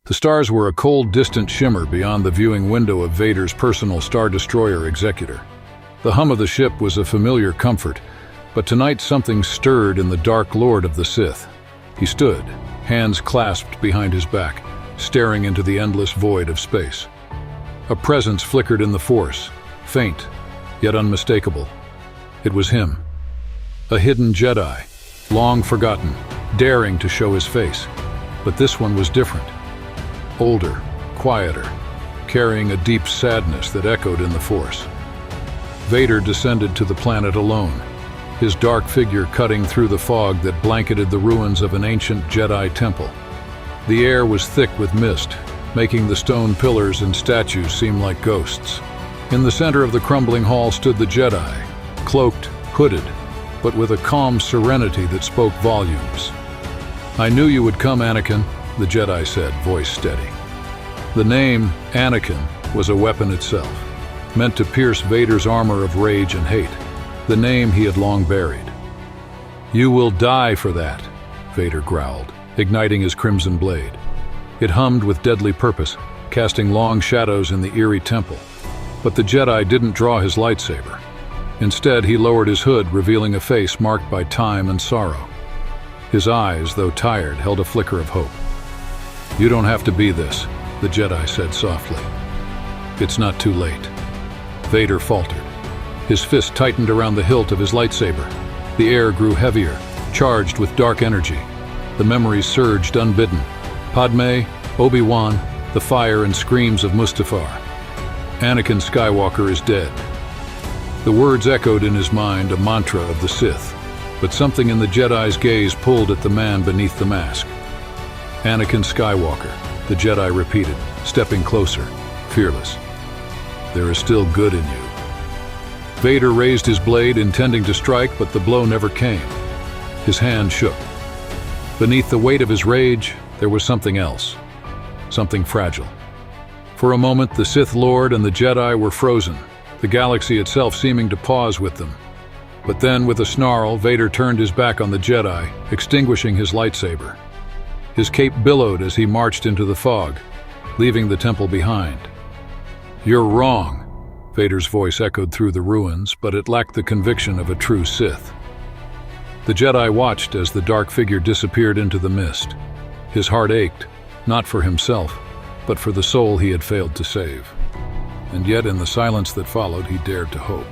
The stars were a cold, distant shimmer beyond the viewing window of Vader's personal Star Destroyer executor. The hum of the ship was a familiar comfort, but tonight something stirred in the Dark Lord of the Sith. He stood, hands clasped behind his back, staring into the endless void of space. A presence flickered in the Force, faint, yet unmistakable. It was him. A hidden Jedi, long forgotten, daring to show his face. But this one was different. Older, quieter, carrying a deep sadness that echoed in the Force. Vader descended to the planet alone, his dark figure cutting through the fog that blanketed the ruins of an ancient Jedi temple. The air was thick with mist, making the stone pillars and statues seem like ghosts. In the center of the crumbling hall stood the Jedi, cloaked, hooded, but with a calm serenity that spoke volumes. "I knew you would come, Anakin," the Jedi said, voice steady. The name, Anakin, was a weapon itself, meant to pierce Vader's armor of rage and hate, the name he had long buried. "You will die for that," Vader growled, igniting his crimson blade. It hummed with deadly purpose, casting long shadows in the eerie temple. But the Jedi didn't draw his lightsaber. Instead, he lowered his hood, revealing a face marked by time and sorrow. His eyes, though tired, held a flicker of hope. "You don't have to be this," the Jedi said softly. "It's not too late." Vader faltered. His fist tightened around the hilt of his lightsaber. The air grew heavier, charged with dark energy. The memories surged unbidden. Padme, Obi-Wan, the fire and screams of Mustafar. Anakin Skywalker is dead. The words echoed in his mind, a mantra of the Sith, but something in the Jedi's gaze pulled at the man beneath the mask. "Anakin Skywalker," the Jedi repeated, stepping closer, fearless. "There is still good in you." Vader raised his blade, intending to strike, but the blow never came. His hand shook. Beneath the weight of his rage, there was something else, something fragile. For a moment, the Sith Lord and the Jedi were frozen, the galaxy itself seeming to pause with them. But then, with a snarl, Vader turned his back on the Jedi, extinguishing his lightsaber. His cape billowed as he marched into the fog, leaving the temple behind. "You're wrong," Vader's voice echoed through the ruins, but it lacked the conviction of a true Sith. The Jedi watched as the dark figure disappeared into the mist. His heart ached, not for himself, but for the soul he had failed to save. And yet, in the silence that followed, he dared to hope.